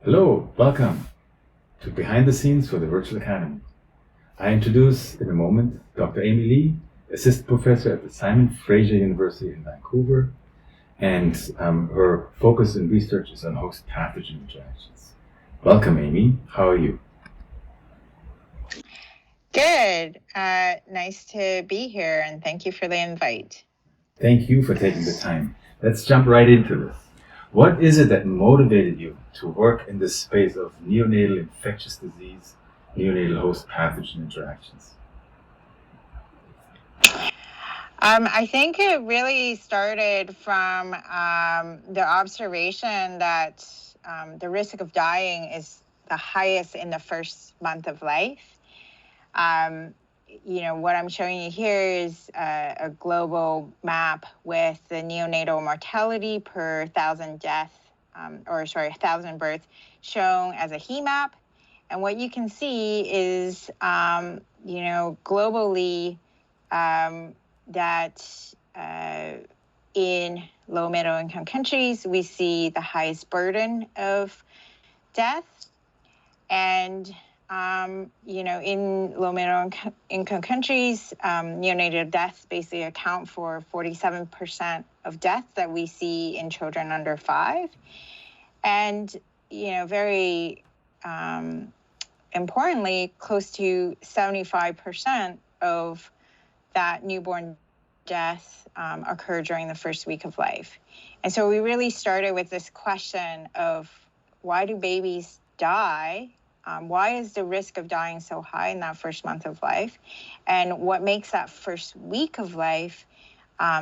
Hello, welcome to Behind the Scenes for the Virtual Academy. I introduce in a moment Dr. Amy Lee, Assistant Professor at the Simon Fraser University in Vancouver, and her focus in research is on host pathogen interactions. Welcome, Amy. How are you? Good. Nice to be here, and thank you for the invite. Thank you for taking the time. Let's jump right into this. What is it that motivated you to work in this space of neonatal infectious disease, neonatal host pathogen interactions? I think it really started from the observation that the risk of dying is the highest in the first month of life. What I'm showing you here is a global map with the neonatal mortality per 1,000 1,000 births shown as a heat map. And what you can see is, globally, that in low middle income countries, we see the highest burden of death. And in low middle income countries, neonatal deaths basically account for 47% of deaths that we see in children under 5. And, very importantly, close to 75% of that newborn death occur during the first week of life. And so we really started with this question of why do babies die? Why is the risk of dying so high in that first month of life? And what makes that first week of life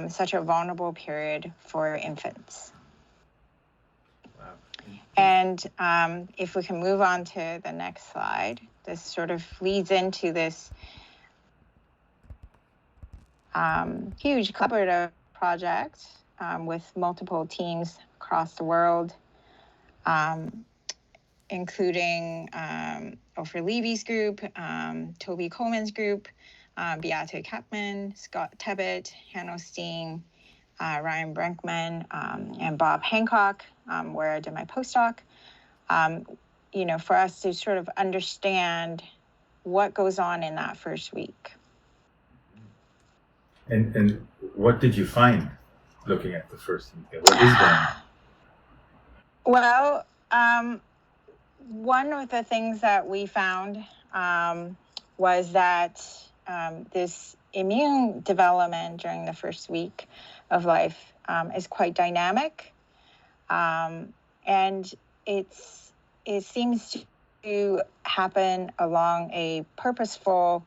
such a vulnerable period for infants? Wow. And if we can move on to the next slide, this sort of leads into this huge collaborative project with multiple teams across the world, including Ofer Levy's group, Toby Coleman's group, Beate Kapman, Scott Tebbett, Hanno Steen, Ryan Brinkman, and Bob Hancock, where I did my postdoc, for us to sort of understand what goes on in that first week. And what did you find looking at the first week? What is going on? Well, one of the things that we found was that this immune development during the first week of life is quite dynamic, and it seems to happen along a purposeful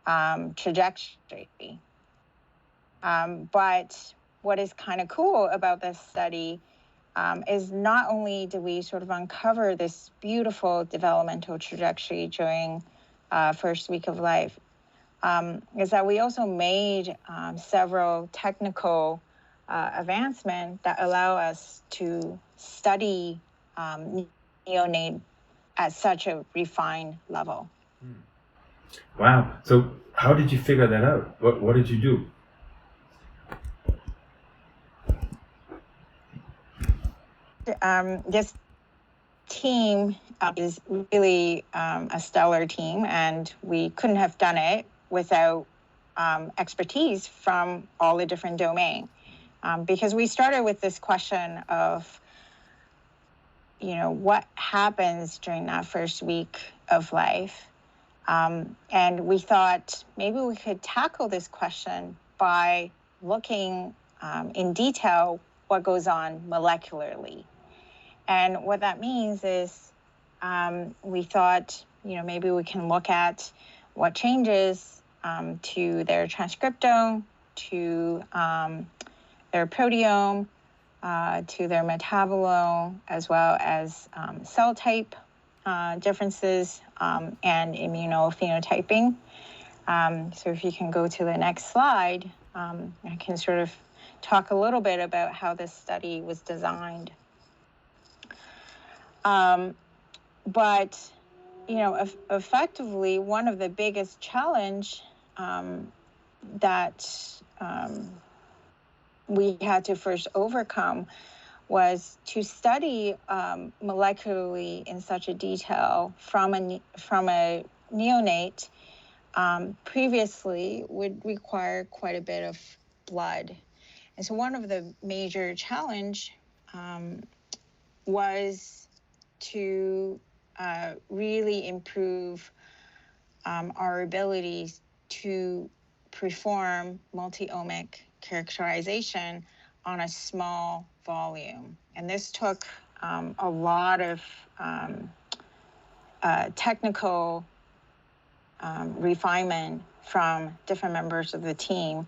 trajectory. But what is kind of cool about this study is not only do we sort of uncover this beautiful developmental trajectory during first week of life, is that we also made several technical advancements that allow us to study neonate at such a refined level. Wow. So how did you figure that out? What did you do? This team is really a stellar team, and we couldn't have done it without expertise from all the different domains. Because we started with this question of, what happens during that first week of life. And we thought maybe we could tackle this question by looking in detail what goes on molecularly. And what that means is we thought, maybe we can look at what changes to their transcriptome, to their proteome, to their metabolome, as well as cell type differences and immunophenotyping. So if you can go to the next slide, I can sort of talk a little bit about how this study was designed. But, effectively, one of the biggest challenge that we had to first overcome was to study molecularly in such a detail from a neonate previously would require quite a bit of blood. And so one of the major challenge was to really improve our abilities to perform multi-omic characterization on a small volume. And this took a lot of technical refinement from different members of the team,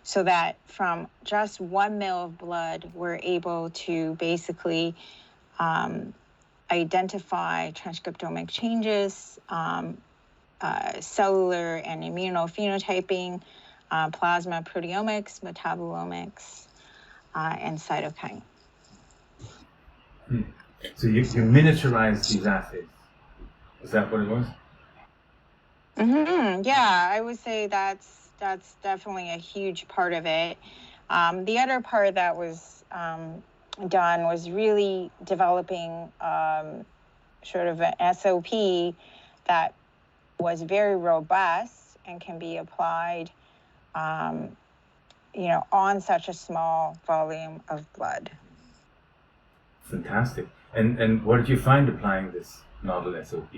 so that from just 1 ml of blood, we're able to basically identify transcriptomic changes, cellular and immunophenotyping, plasma proteomics, metabolomics, and cytokine. So you miniaturized these assays. Is that what it was? Mm-hmm. Yeah, I would say that's definitely a huge part of it. The other part that was done was really developing sort of an SOP that was very robust and can be applied, on such a small volume of blood. Fantastic. And what did you find applying this novel SOP?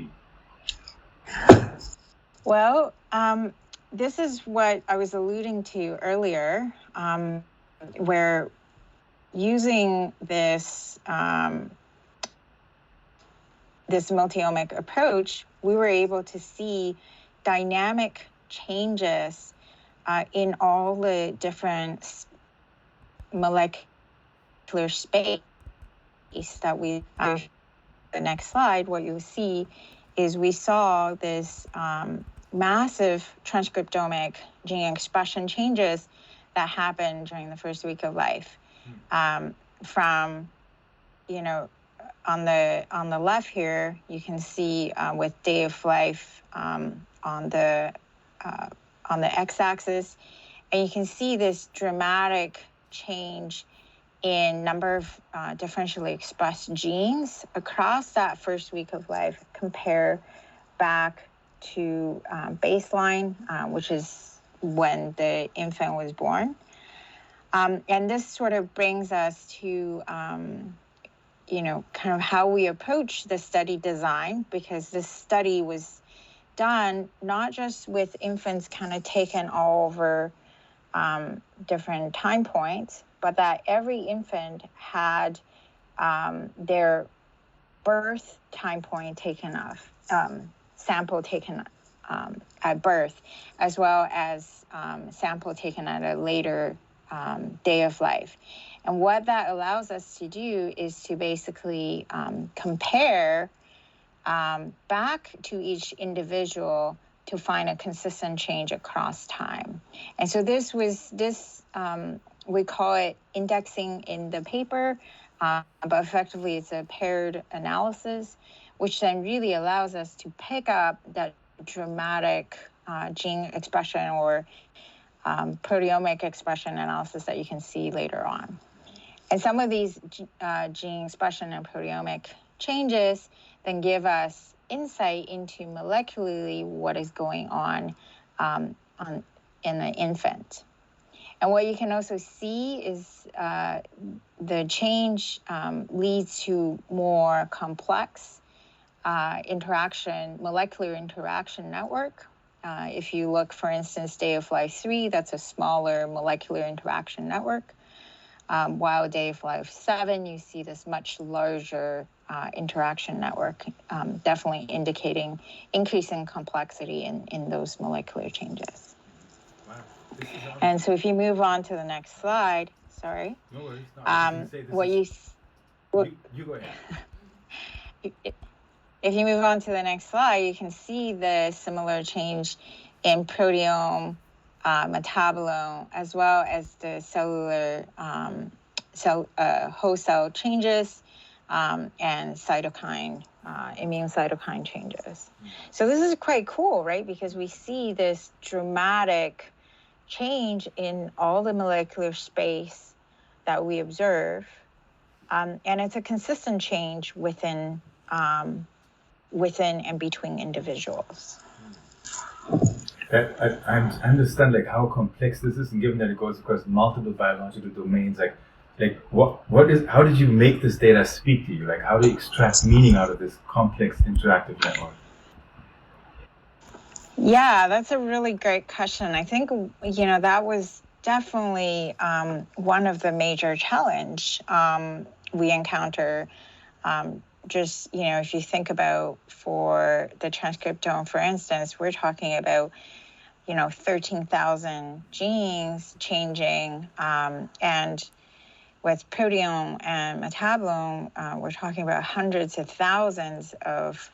Well, this is what I was alluding to earlier, where using this this multi-omic approach, we were able to see dynamic changes in all the different molecular space that we have. The next slide, what you see is we saw this massive transcriptomic gene expression changes that happened during the first week of life. From, on the left here, you can see with day of life on the x-axis, and you can see this dramatic change in number of differentially expressed genes across that first week of life, compare back to baseline, which is when the infant was born. And this sort of brings us to, kind of how we approach the study design, because this study was done not just with infants kind of taken all over different time points, but that every infant had their birth time point taken off, sample taken at birth, as well as sample taken at a later day of life. And what that allows us to do is to basically compare back to each individual to find a consistent change across time. And so we call it indexing in the paper, but effectively it's a paired analysis, which then really allows us to pick up that dramatic gene expression or proteomic expression analysis that you can see later on. And some of these gene expression and proteomic changes then give us insight into molecularly what is going on in the infant. And what you can also see is the change leads to more complex molecular interaction network. If you look, for instance, day of life 3, that's a smaller molecular interaction network. While day of life 7, you see this much larger interaction network, definitely indicating increasing complexity in those molecular changes. Wow. And so if you move on to the next slide, sorry. No worries. No, you go ahead. If you move on to the next slide, you can see the similar change in proteome, metabolome, as well as the cellular host cell changes and cytokine, immune cytokine changes. So this is quite cool, right? Because we see this dramatic change in all the molecular space that we observe. And it's a consistent change within and between individuals. I understand like how complex this is, and given that it goes across multiple biological domains, how did you make this data speak to you? Like, how do you extract meaning out of this complex interactive network? Yeah, that's a really great question. I think, that was definitely one of the major challenge we encounter. Just, if you think about for the transcriptome, for instance, we're talking about, 13,000 genes changing, and with proteome and metabolome, we're talking about hundreds of thousands of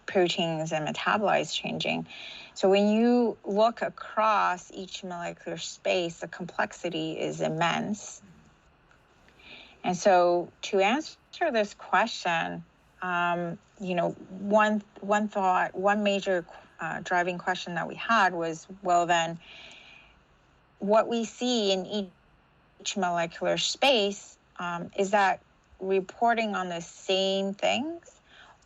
proteins and metabolites changing. So when you look across each molecular space, the complexity is immense. And so to answer this question, one major driving question that we had was, well, then what we see in each molecular space, is that reporting on the same things,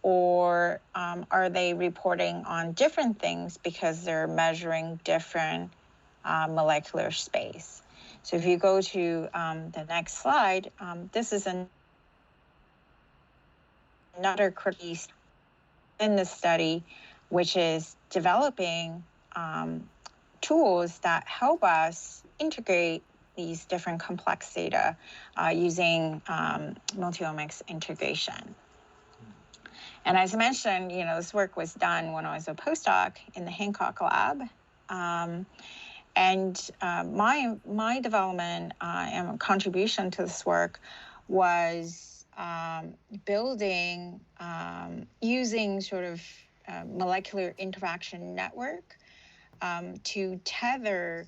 or are they reporting on different things because they're measuring different molecular space? So if you go to the next slide, this is another critical in the study, which is developing tools that help us integrate these different complex data using multi-omics integration. And as I mentioned, this work was done when I was a postdoc in the Hancock lab. And my development and contribution to this work was building, using sort of molecular interaction network to tether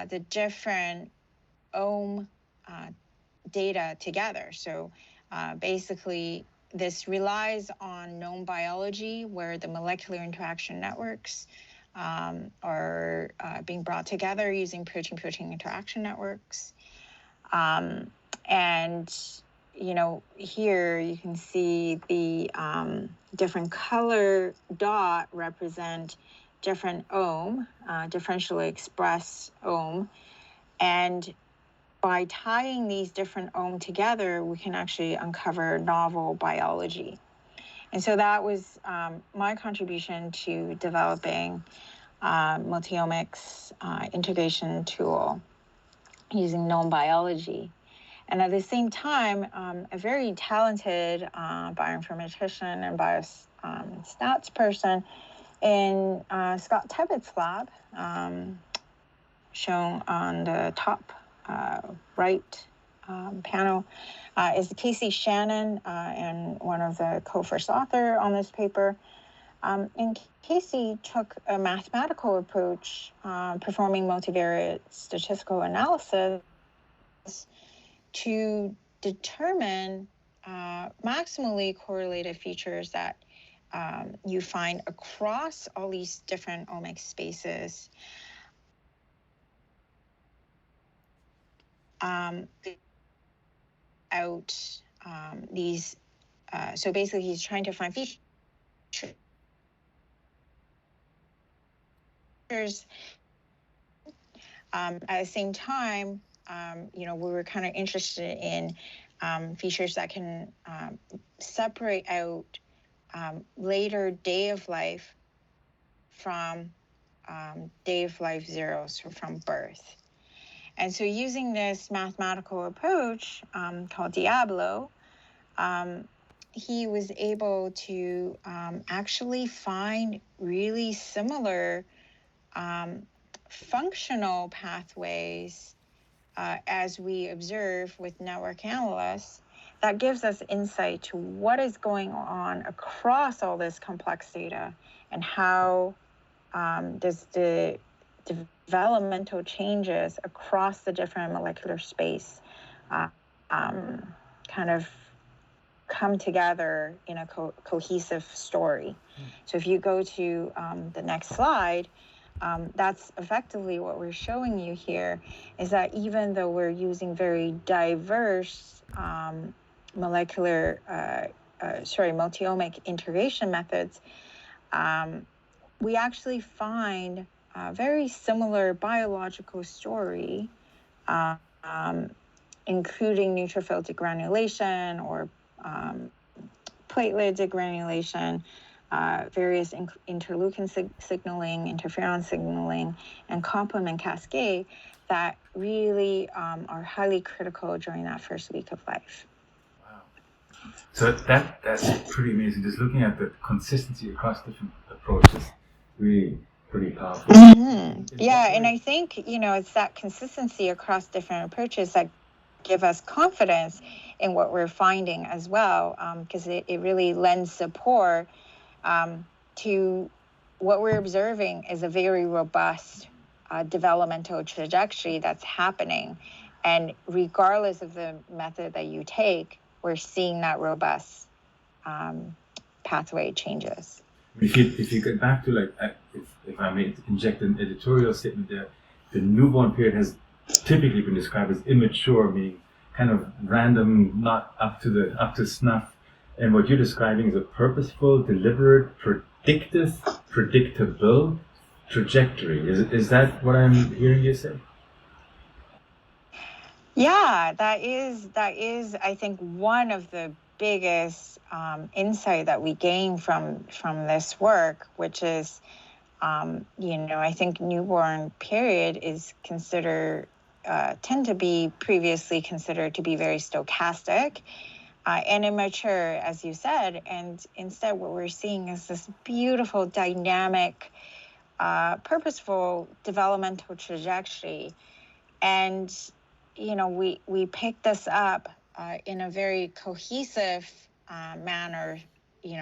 the different ohm data together. So basically, this relies on known biology where the molecular interaction networks are being brought together using protein-protein interaction networks. And, here you can see the different color dot represent different ohm, differentially expressed ohm. And by tying these different ohm together, we can actually uncover novel biology. And so that was my contribution to developing multi-omics integration tool using known biology. And at the same time, a very talented bioinformatician and biostats person in Scott Tebbett's lab, shown on the top right panel, is Casey Shannon, and one of the co-first author on this paper. And Casey took a mathematical approach, performing multivariate statistical analysis to determine maximally correlated features that you find across all these different omics spaces. So basically he's trying to find features at the same time. We were kind of interested in features that can separate out later day of life from day of life zero, so from birth. And so using this mathematical approach called Diablo, he was able to actually find really similar functional pathways as we observe with network analysts. That gives us insight to what is going on across all this complex data, and how does the developmental changes across the different molecular space kind of come together in a cohesive story. So if you go to the next slide, that's effectively what we're showing you here, is that even though we're using very diverse multi-omic integration methods, we actually find a very similar biological story, including neutrophil degranulation or platelet degranulation, various interleukin signaling, interferon signaling, and complement cascade that really are highly critical during that first week of life. Wow. So that's pretty amazing. Just looking at the consistency across different approaches, really pretty powerful. Yeah, and I think, it's that consistency across different approaches that give us confidence in what we're finding as well, because it really lends support to what we're observing is a very robust developmental trajectory that's happening. And regardless of the method that you take, we're seeing that robust pathway changes. If you get back to if I may inject an editorial statement there, the newborn period has typically been described as immature, meaning kind of random, not up to snuff. And what you're describing is a purposeful, deliberate, predictable trajectory. Is that what I'm hearing you say? Yeah, that is, I think, one of the biggest insight that we gain from this work, which is, I think newborn period is considered, tend to be previously considered to be very stochastic and immature, as you said. And instead, what we're seeing is this beautiful, dynamic, purposeful developmental trajectory. And we pick this up in a very cohesive manner,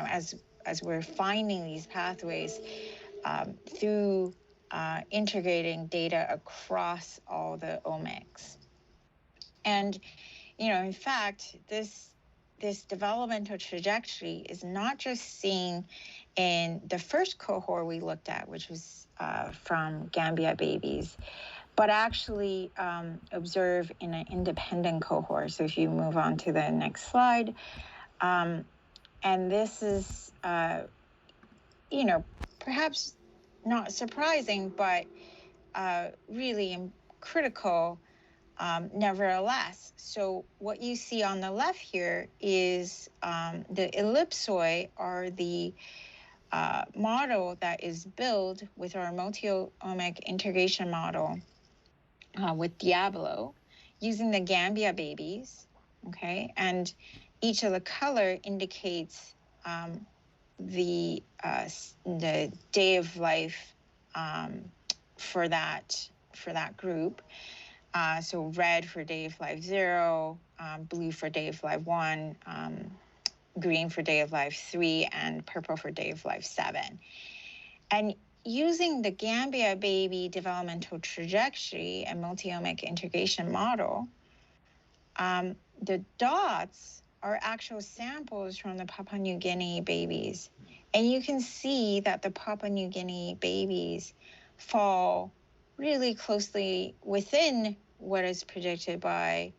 as we're finding these pathways through integrating data across all the omics. And, in fact, this developmental trajectory is not just seen in the first cohort we looked at, which was from Gambia babies, but actually observe in an independent cohort. So if you move on to the next slide, and this is, perhaps not surprising, but really critical nevertheless. So what you see on the left here is the ellipsoid, are the model that is built with our multi-omic integration model with Diablo, using the Gambia babies, okay? And each of the color indicates the day of life for that group. So red for day of life 0, blue for day of life 1, green for day of life 3, and purple for day of life 7. And using the Gambia baby developmental trajectory and multi-omic integration model, the dots are actual samples from the Papua New Guinea babies. And you can see that the Papua New Guinea babies fall really closely within what is predicted by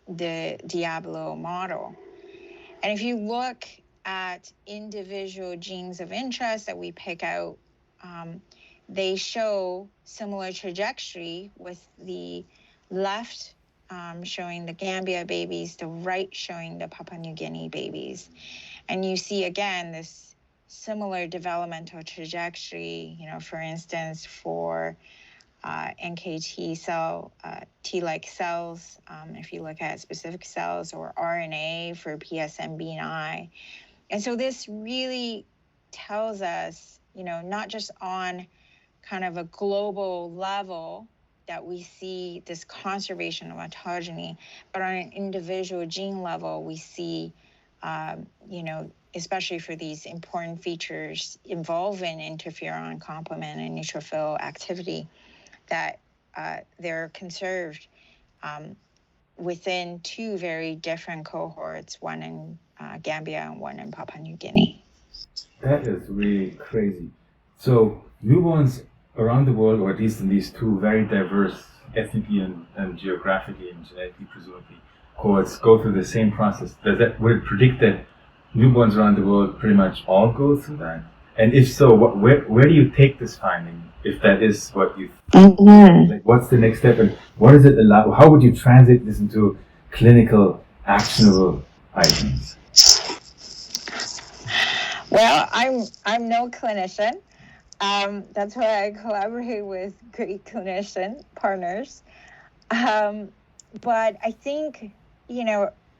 the Diablo model. And if you look at individual genes of interest that we pick out, they show similar trajectory, with the left showing the Gambia babies, the right showing the Papua New Guinea babies. And you see, again, this similar developmental trajectory, for instance, for NKT cell, T-like cells, if you look at specific cells, or RNA for PSMB9. And so this really tells us, not just on kind of a global level that we see this conservation of ontogeny, but on an individual gene level, we see, especially for these important features involving interferon, complement, and neutrophil activity, that they're conserved within 2 very different cohorts, one in Gambia and one in Papua New Guinea. That is really crazy. So newborns around the world, or at least in these two very diverse, ethnically and geographically and genetically, presumably, cohorts go through the same process, would it predict that newborns around the world pretty much all go through that? And if so, where do you take this finding? If that is what you think, like, what's the next step, and what does it allow? How would you translate this into clinical, actionable items? Well, I'm no clinician. That's why I collaborate with great clinician partners. But I think,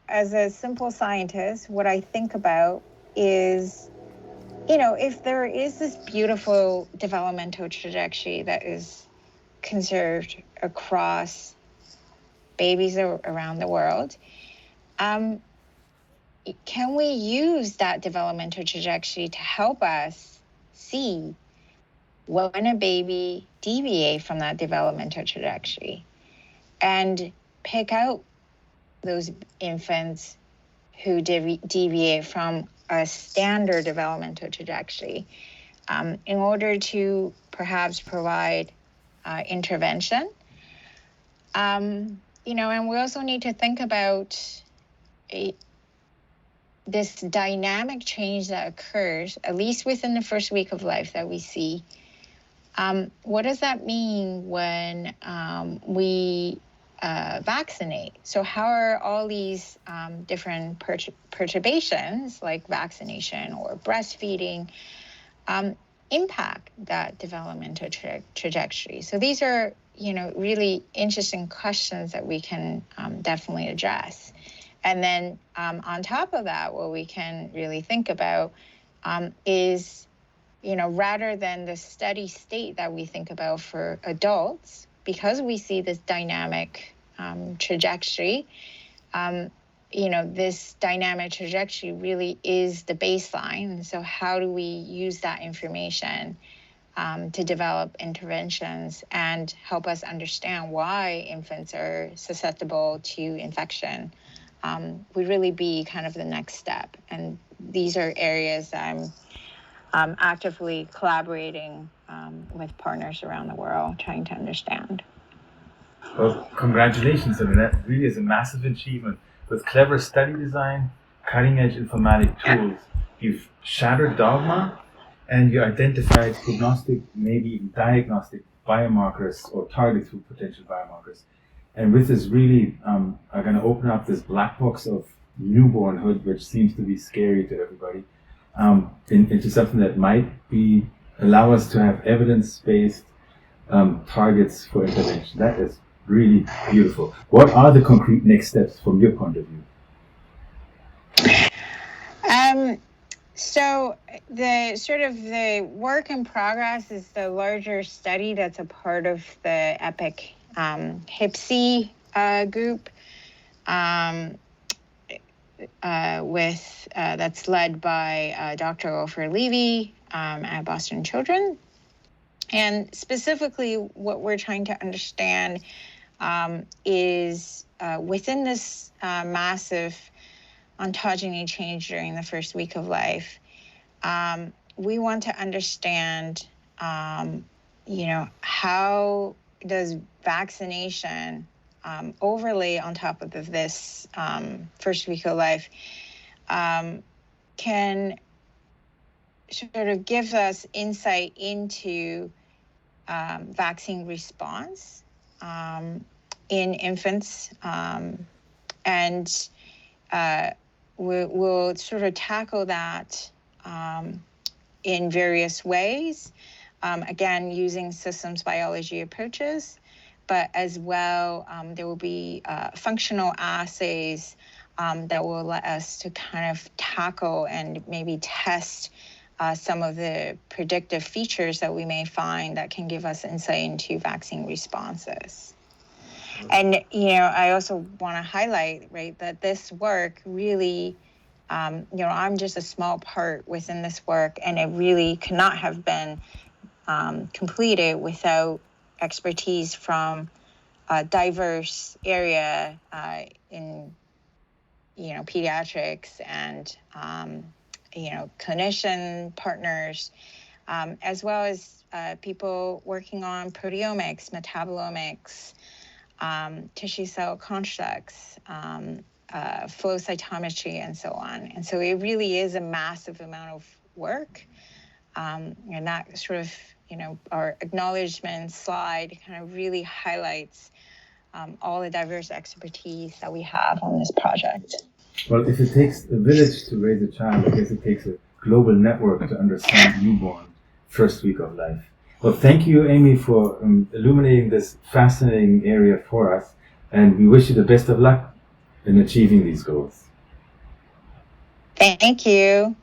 as a simple scientist, what I think about is, if there is this beautiful developmental trajectory that is conserved across babies around the world, can we use that developmental trajectory to help us see when a baby deviates from that developmental trajectory and pick out those infants who deviate from a standard developmental trajectory in order to perhaps provide intervention. And we also need to think about this dynamic change that occurs, at least within the first week of life that we see. What does that mean when we vaccinate? So how are all these different perturbations, like vaccination or breastfeeding, impact that developmental trajectory? So these are, really interesting questions that we can definitely address. And then on top of that, what we can really think about is, rather than the steady state that we think about for adults, because we see this dynamic trajectory, this dynamic trajectory really is the baseline. And so how do we use that information to develop interventions and help us understand why infants are susceptible to infection would really be kind of the next step. And these are areas I'm actively collaborating with partners around the world, trying to understand. Well, congratulations. I mean, that really is a massive achievement. With clever study design, cutting-edge informatic tools, you've shattered dogma and you identified prognostic, maybe even diagnostic biomarkers or targets for potential biomarkers. And with this really are going to open up this black box of newbornhood, which seems to be scary to everybody, into something that might allow us to have evidence-based targets for intervention. That is really beautiful. What are the concrete next steps from your point of view? So the work in progress is the larger study that's a part of the EPIC HIPC group that's led by Dr. Ofer Levy at Boston Children. And specifically what we're trying to understand is within this massive ontogeny change during the first week of life, we want to understand, how does vaccination overlay on top of this first week of life can sort of give us insight into vaccine response in infants, and we'll sort of tackle that in various ways, again, using systems biology approaches, but as well, there will be functional assays that will let us to kind of tackle and maybe test some of the predictive features that we may find that can give us insight into vaccine responses. And, I also want to highlight, right, that this work really, I'm just a small part within this work, and it really could not have been completed without expertise from a diverse area in, pediatrics and, clinician partners, as well as people working on proteomics, metabolomics, tissue cell constructs, flow cytometry, and so on. And so it really is a massive amount of work. And that sort of, our acknowledgement slide kind of really highlights all the diverse expertise that we have on this project. Well, if it takes a village to raise a child, I guess it takes a global network to understand newborn first week of life. Well, thank you, Amy, for illuminating this fascinating area for us, and we wish you the best of luck in achieving these goals. Thank you.